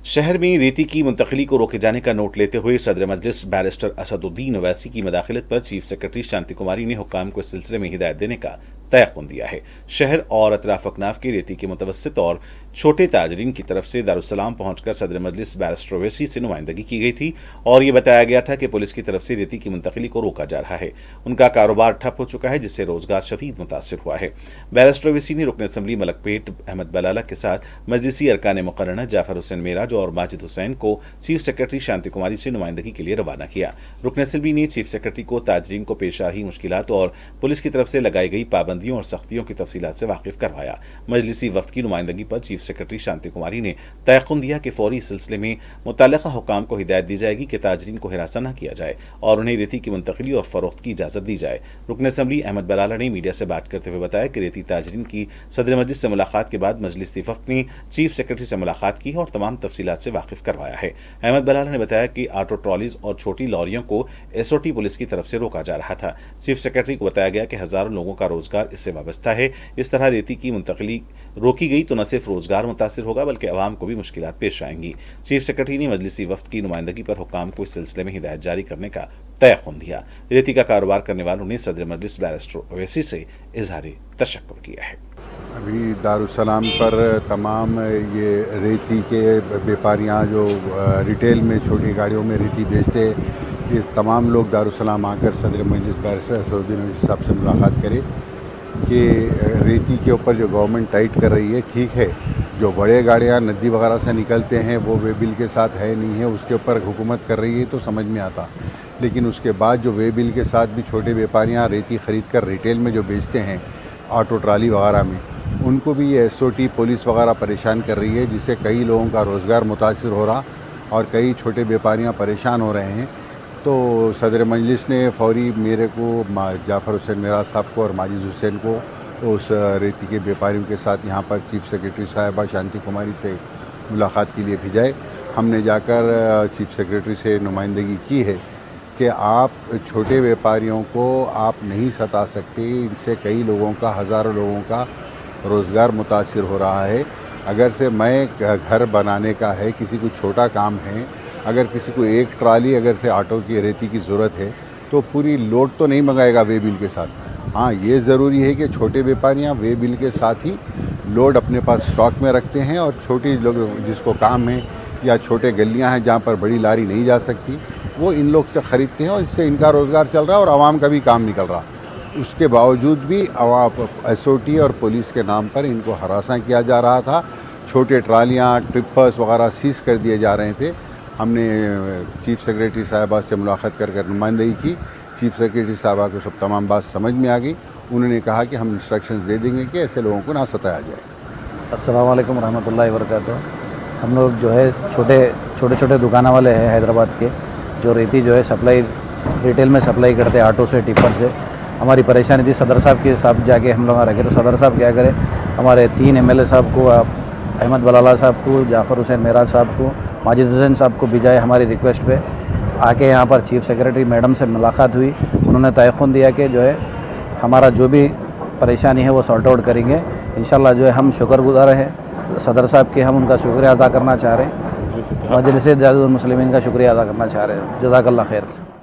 शहर में रेती की मुंतकिली को रोके जाने का नोट लेते हुए सदर मजलिस बैरिस्टर असदुद्दीन ओवैसी की मदाखिलत पर चीफ सेक्रेटरी शांति कुमारी ने हुक्काम को इस सिलसिले में हिदायत देने का तयक़ुन दिया है। शहर और अतराफ अकनाफ के रेती के मुतवस्सित और छोटे ताजरीन की तरफ से दारुस्सलाम पहुंचकर सदर मजलिस बैरिस्टर ओवैसी से नुमाइंदगी की गई थी और ये बताया गया था कि पुलिस की तरफ से रेती की मुंतकिली को रोका जा रहा है। उनका कारोबार ठप हो चुका है, जिससे रोजगार शदीद मुतासिर हुआ है। बैरिस्टर ओवैसी ने रुकन असम्बली मलकपेट अहमद बलाला के साथ मजलिसी अरकान मुकर्रना जाफर हुसैन मेराज और माजिद हुसैन को चीफ सेक्रेटरी शांति कुमारी से नुमाइंदगी के लिए रवाना किया। रुकन असम्बली ने चीफ सेक्रेटरी को ताजरीन को पेश आ रही मुश्किलात और पुलिस की तरफ से लगाई गई पाबंदियों और सख्तियों की तफसीलात से वाकिफ करवाया। मजलिसी वफ्द की नुमाइंदगी पर चीफ सेक्रेटरी शांति कुमारी ने तयक़ुन दिया कि फौरी सिलसिले में मुतल्लिक़ा हुक्काम को हिदायत दी जाएगी कि ताजरीन को हिरासा न किया जाए और उन्हें रेती की मुंतकिली और फरोख्त की इजाज़त दी जाए। रुकन असम्बली अहमद बलाला ने मीडिया से बात करते हुए बताया कि रेती ताजरीन की सदर मजलिस से मुलाकात के बाद मजलिसी वफ्द ने चीफ सेक्रेटरी से मुलाकात की और तमाम तफसीलात से वाकिफ करवाया है। अहमद बलाला ने बताया कि ऑटो ट्रॉलीज और छोटी लॉरियों को एसओटी पुलिस की तरफ से रोका जा रहा था। चीफ सेक्रेटरी को बताया गया कि हजारों लोगों का रोजगार इससे वाबस्ता है। इस तरह रेती की मुंतकिली रोकी गई तो न सिर्फ रोजगार मुतासिर होगा बल्कि अवाम को भी मुश्किलात पेश आएंगी। चीफ सेक्रेटरी ने मजलिसी वफ्द की नुमाइंदगी पर हुक्काम को इस सिलसिले में हिदायत जारी करने का तयक़ुन दिया। रेती का कारोबार करने वालों ने सदर मजलिस बैरिस्टर ओवैसी से इजहार तशक्कुर किया है। अभी दारुस्सलाम पर तमाम ये रेती के व्यापारियाँ जो रिटेल में छोटी गाड़ियों में रेती बेचते हैं, ये तमाम लोग दारुस्सलाम आकर सदर मजलिस बैरिस्टर असदुद्दीन ओवैसी साहब से मुलाकात करें कि रेती के ऊपर जो गवर्नमेंट टाइट कर रही है ठीक है। जो बड़े गाड़ियाँ नदी वगैरह से निकलते हैं वो वे बिल के साथ है नहीं है, उसके ऊपर हुकूमत कर रही है तो समझ में आता। लेकिन उसके बाद जो वे बिल के साथ भी छोटे व्यापारियाँ रेती ख़रीद कर रिटेल में जो बेचते हैं ऑटो ट्राली वगैरह में, उनको भी ये एसओटी पुलिस वगैरह परेशान कर रही है, जिससे कई लोगों का रोज़गार मुतासिर हो रहा और कई छोटे व्यापारियाँ परेशान हो रहे हैं। तो सदर मजलिस ने फौरी मेरे को जाफर हुसैन मेराज साहब को और माजिद हुसैन को तो उस रेती के व्यापारियों के साथ यहाँ पर चीफ सेक्रेटरी साहिबा शांति कुमारी से मुलाकात के लिए भेजा है। हमने जाकर चीफ सेक्रेटरी से नुमाइंदगी की है कि आप छोटे व्यापारियों को आप नहीं सता सकते, इनसे कई लोगों का हज़ारों लोगों का रोज़गार मुतासिर हो रहा है। अगर से मैं घर बनाने का है, किसी को छोटा काम है, अगर किसी को एक ट्राली अगर से ऑटो की रेती की ज़रूरत है तो पूरी लोड तो नहीं मंगाएगा वे बिल के साथ। हाँ, ये ज़रूरी है कि छोटे व्यापारियाँ वे बिल के साथ ही लोड अपने पास स्टॉक में रखते हैं और छोटी लोग जिसको काम है या छोटे गलियाँ हैं जहाँ पर बड़ी लारी नहीं जा सकती, वो इन लोग से ख़रीदते हैं और इससे इनका रोज़गार चल रहा है और आवाम का भी काम निकल रहा। उसके बावजूद भी एसओटी और पुलिस के नाम पर इनको हरासा किया जा रहा था। छोटे ट्रालियाँ ट्रिपर्स वगैरह सीज़ कर दिए जा रहे थे। हमने चीफ सेक्रेटरी साहिबा से मुलाकात कर नुमाइंदगी की। चीफ सेक्रेटरी साहिबा को सब तमाम बात समझ में आ गई। उन्होंने कहा कि हम इंस्ट्रक्शंस दे देंगे कि ऐसे लोगों को ना सताया जाए। अस्सलाम वालेकुम रहमतुल्लाहि व बरकातुहू। हम लोग जो है छोटे दुकाना वाले हैं हैदराबाद के, जो रेती जो है सप्लाई रिटेल में सप्लाई करते हैं ऑटो से टिप्पर से। हमारी परेशानी थी सदर साहब के साथ जाके हम लोग रखे, तो सदर साहब क्या करें, हमारे 3 एमएलए साहब को, अहमद बलाला साहब को, जाफर हुसैन मेराज साहब को, माजिद हुसैन साहब को भिजाए। हमारी रिक्वेस्ट पे आके यहाँ पर चीफ सेक्रेटरी मैडम से मुलाकात हुई। उन्होंने तयक़ुन दिया कि जो है हमारा जो भी परेशानी है वो सॉर्ट आउट करेंगे इंशाल्लाह। जो है हम शुक्रगुज़ार हैं सदर साहब के, हम उनका शुक्रिया अदा करना चाह रहे हैं, मजलिस इत्तेहादुल मुस्लिमीन का शुक्रिया अदा करना चाह रहे हैं। जज़ाकल्लाह खैर।